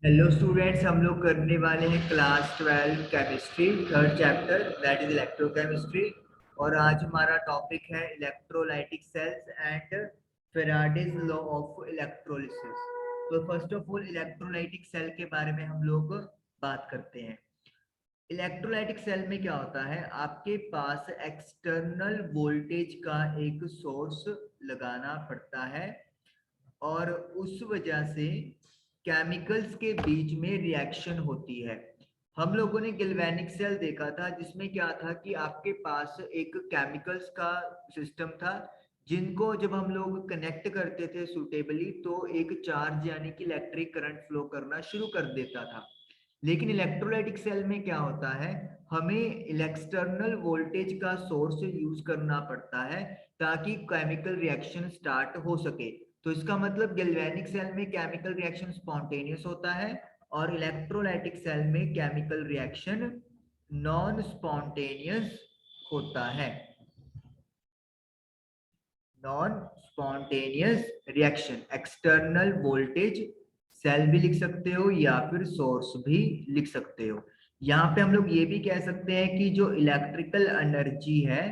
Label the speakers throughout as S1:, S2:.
S1: Hello students, हम लोग करने वाले हैं class 12 chemistry third chapter that is electrochemistry. और आज हमारा टॉपिक है electrolytic cells and Faraday's law of electrolysis. तो first of all electrolytic cell के बारे में हम लोग बात करते हैं। इलेक्ट्रोलाइटिक सेल में क्या होता है, आपके पास एक्सटर्नल वोल्टेज का एक सोर्स लगाना पड़ता है और उस वजह से केमिकल्स के बीच में रिएक्शन होती है। हम लोगों ने गैल्वेनिक सेल देखा था जिसमें क्या था कि आपके पास एक केमिकल्स का सिस्टम था जिनको जब हम लोग कनेक्ट करते थे सुटेबली तो एक चार्ज यानी कि इलेक्ट्रिक करंट फ्लो करना शुरू कर देता था। लेकिन इलेक्ट्रोलाइटिक सेल में क्या होता है, हमें एक्सटर्नल वोल्टेज का सोर्स यूज करना पड़ता है ताकि केमिकल रिएक्शन स्टार्ट हो सके। तो इसका मतलब गैल्वेनिक सेल में केमिकल रिएक्शन स्पॉन्टेनियस होता है और इलेक्ट्रोलाइटिक सेल में केमिकल रिएक्शन नॉन स्पॉन्टेनियस होता है। Non spontaneous reaction, external voltage cell भी लिख सकते हो या फिर सोर्स भी लिख सकते हो। यहाँ पे हम लोग ये भी कह सकते हैं कि जो इलेक्ट्रिकल एनर्जी है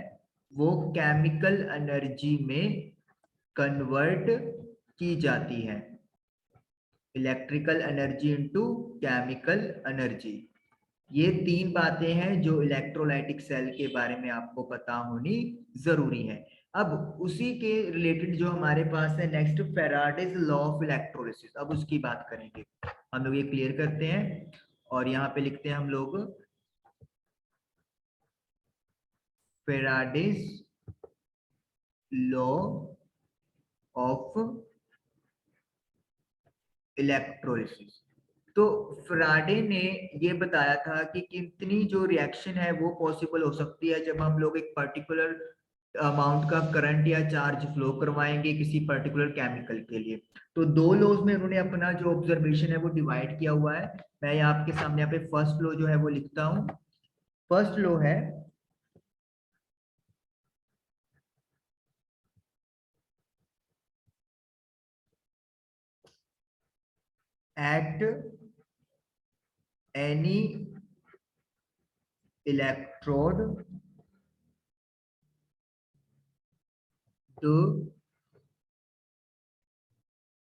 S1: वो केमिकल एनर्जी में कन्वर्ट की जाती है। Electrical energy into chemical energy, ये तीन बातें हैं जो इलेक्ट्रोलाइटिक सेल के बारे में आपको पता होनी जरूरी है। अब उसी के रिलेटेड जो हमारे पास है next Faraday's law of electrolysis, अब उसकी बात करेंगे। हम लोग ये क्लियर करते हैं और यहाँ पे लिखते हैं हम लोग फेराडेज लॉ ऑफ इलेक्ट्रोलिसिस। तो फ्राडे ने ये बताया था कि कितनी जो रिएक्शन है वो पॉसिबल हो सकती है जब हम लोग एक पर्टिकुलर अमाउंट का करंट या चार्ज फ्लो करवाएंगे किसी पर्टिकुलर केमिकल के लिए। तो दो लॉज में उन्होंने अपना जो ऑब्जर्वेशन है वो डिवाइड किया हुआ है। मैं यहाँ आपके सामने यहाँ पे फर्स्ट लॉ जो है वो लिखता हूँ। फर्स्ट लॉ है at any electrode the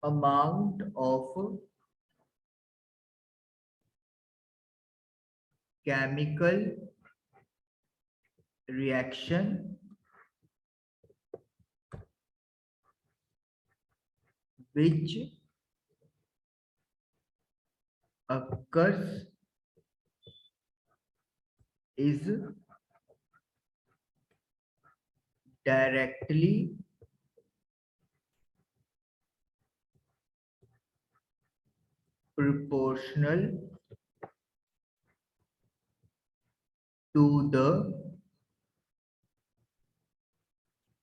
S1: amount of chemical reaction which occurs is directly proportional to the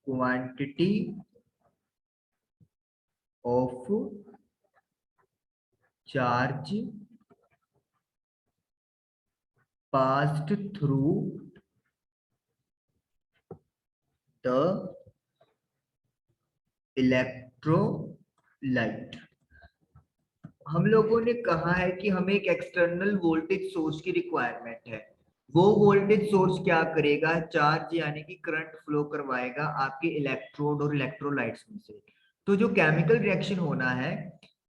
S1: quantity of charge passed through the electrolyte। हम लोगों ने कहा है कि हमें एक एक्सटर्नल वोल्टेज सोर्स की रिक्वायरमेंट है। वो वोल्टेज सोर्स क्या करेगा, चार्ज यानी कि करंट फ्लो करवाएगा आपके इलेक्ट्रोड और इलेक्ट्रोलाइट्स में से। तो जो केमिकल रिएक्शन होना है,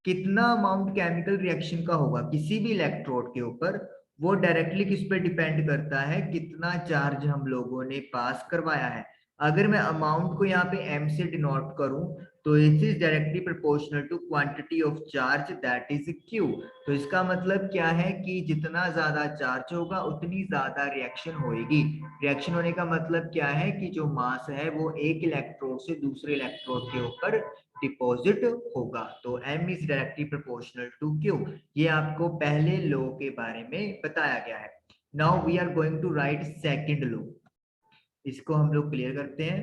S1: कितना अमाउंट केमिकल रिएक्शन का होगा किसी भी इलेक्ट्रोड के ऊपर, वो डायरेक्टली किस पे डिपेंड करता है, कितना चार्ज हम लोगों ने पास करवाया है। अगर मैं अमाउंट को यहाँ पे m से डिनोट करूं तो it is directly proportional to quantity of charge that is q। तो इसका मतलब क्या है कि जितना ज्यादा चार्ज होगा उतनी ज्यादा रिएक्शन होगी। रिएक्शन होने का मतलब क्या है कि जो मास है वो एक इलेक्ट्रोड से दूसरे इलेक्ट्रोड के ऊपर डिपॉजिट होगा। तो m is directly proportional to q। ये आपको पहले लॉ के बारे में बताया गया है। Now we are going to write second law, इसको हम लोग क्लियर करते हैं।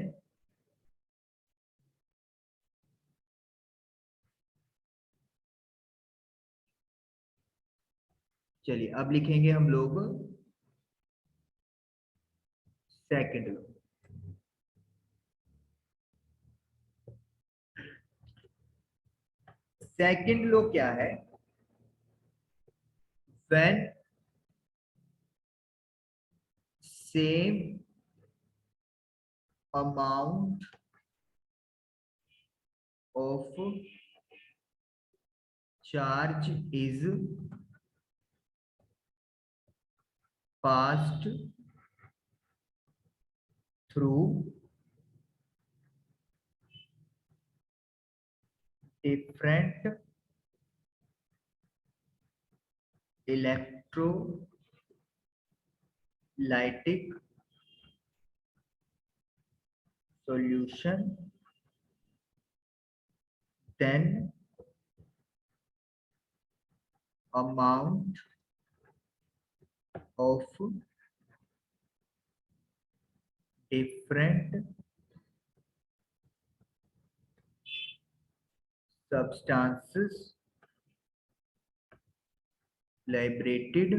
S1: चलिए अब लिखेंगे हम लोग सेकंड लॉ। सेकंड लॉ क्या है, when same amount of charge is passed through different electrolytic solution, then amount of different substances liberated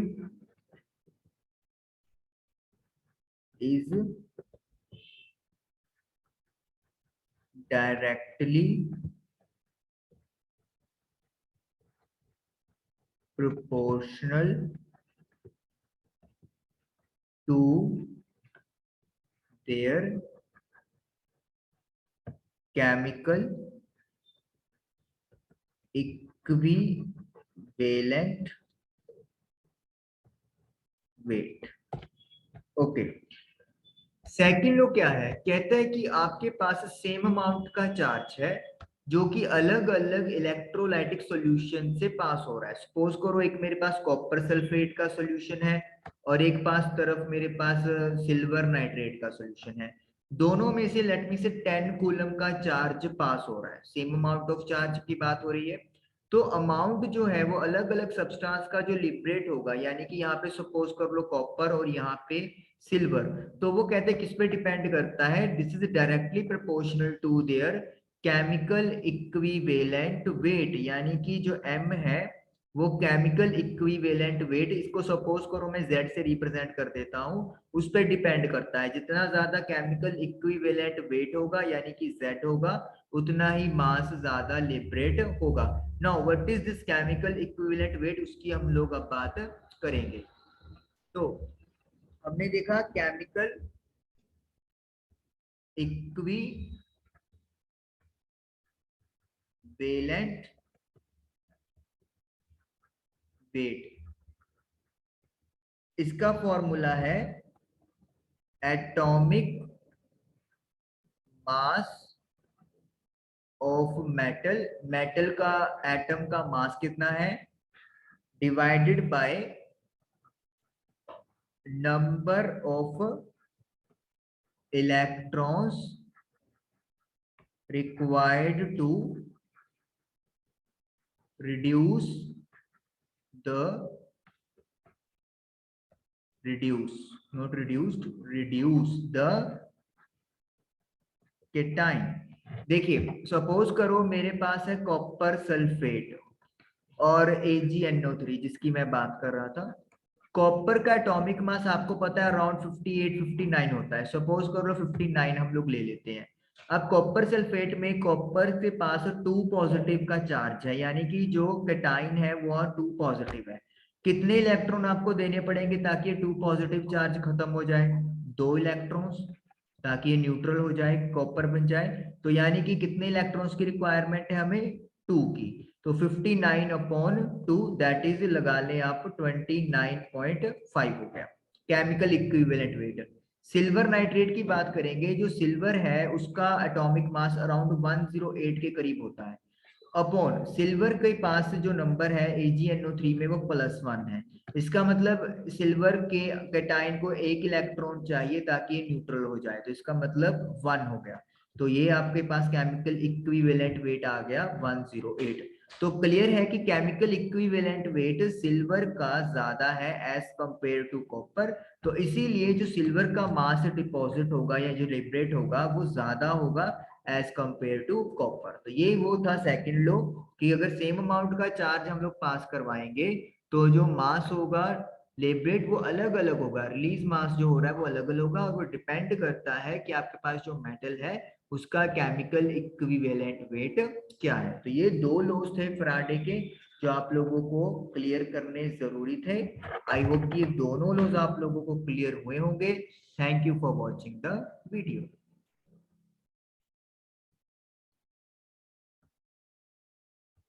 S1: is directly proportional to their chemical equivalent weight. Okay, second law क्या है, कहता है कि आपके पास same amount का चार्ज है जो कि अलग अलग इलेक्ट्रोलाइटिक सॉल्यूशन से पास हो रहा है. सपोज करो एक मेरे पास कॉपर सल्फेट का सॉल्यूशन है और एक पास तरफ मेरे पास सिल्वर नाइट्रेट का सॉल्यूशन है. दोनों में से लेट मी से 10 कूलम का चार्ज पास हो रहा है, सेम अमाउंट ऑफ चार्ज की बात हो रही है. तो अमाउंट जो है वो अलग अलग सब्सटेंस का जो लिबरेट होगा, यानी कि यहाँ पे सपोज कर लो कॉपर और यहाँ पे सिल्वर, तो वो कहते हैं किस पे डिपेंड करता है, this is directly proportional to their chemical equivalent weight, यानी कि जो m है वो केमिकल इक्विवेलेंट वेट, इसको सपोज करो मैं z से रिप्रेजेंट कर देता हूँ, उस पर डिपेंड करता है. जितना ज्यादा केमिकल इक्विवेलेंट वेट होगा यानी कि z होगा, उतना ही मास ज्यादा लिबरेट होगा. Now what is this chemical equivalent wait, उसकी हम लोग अब बात करेंगे. तो हमने देखा केमिकल इक्विवेलेंट वेट, इसका फॉर्मूला है atomic mass of metal. Metal का एटम का मास कितना है, divided by number of electrons required to reduce the reduce the cation. देखिए सपोज करो मेरे पास है कॉपर सल्फेट और AgNO3 जिसकी मैं बात कर रहा था. कॉपर का एटॉमिक मास आपको पता है अराउंड 58-59 होता है, सपोज करो 59 हम लोग ले लेते हैं. अब कॉपर सल्फेट में कॉपर के पास 2 पॉजिटिव का चार्ज है, यानी कि जो केटाइन है वो 2 पॉजिटिव है. कितने इलेक्ट्रॉन आपको देने पड़ेंगे ताकि 2 पॉजिटिव चार्ज खत्म हो जाए, 2 इलेक्ट्रॉन्स, ताकि ये न्यूट्रल हो जाए, कॉपर बन जाए. तो यानी कि कितने इलेक्ट्रॉन्स की रिक्वायरमेंट है हमें, 2 की. तो 59/2 दैट इज लगा ले आप 29.5 हो गया chemical equivalent wait. Silver nitrate की बात करेंगे, जो सिल्वर है उसका एटॉमिक मास अराउंड 108 के करीब होता है. अपॉन सिल्वर के पास जो नंबर है AgNO3 में वो +1 है. इसका मतलब सिल्वर के कैटायन को 1 इलेक्ट्रॉन चाहिए ताकि ये न्यूट्रल हो जाए, तो इसका मतलब 1 हो गया. तो ये आपके पास केमिकल इक्विवेलेंट वेट आ गया 108. तो क्लियर है कि केमिकल इक्विवेलेंट वेट सिल्वर का ज्यादा है एज कंपेयर टू कॉपर. तो इसीलिए जो सिल्वर का मास डिपॉजिट होगा या जो लिबरेट होगा वो ज्यादा होगा एज कंपेयर टू कॉपर. तो ये वो था सेकंड लॉ कि अगर सेम अमाउंट का चार्ज हम लोग पास करवाएंगे तो जो मास होगा लिबरेट वो अलग अलग होगा, रिलीज मास जो हो रहा है वो अलग अलग होगा, और वो डिपेंड करता है कि आपके पास जो मेटल है उसका केमिकल इक्विवेलेंट वेट क्या है. तो ये 2 लॉज थे फैराडे के. जो आप लोगों को क्लियर करने जरूरी थे। आई होप कि ये दोनों लॉज आप लोगों को क्लियर हुए होंगे। Thank you for watching the video.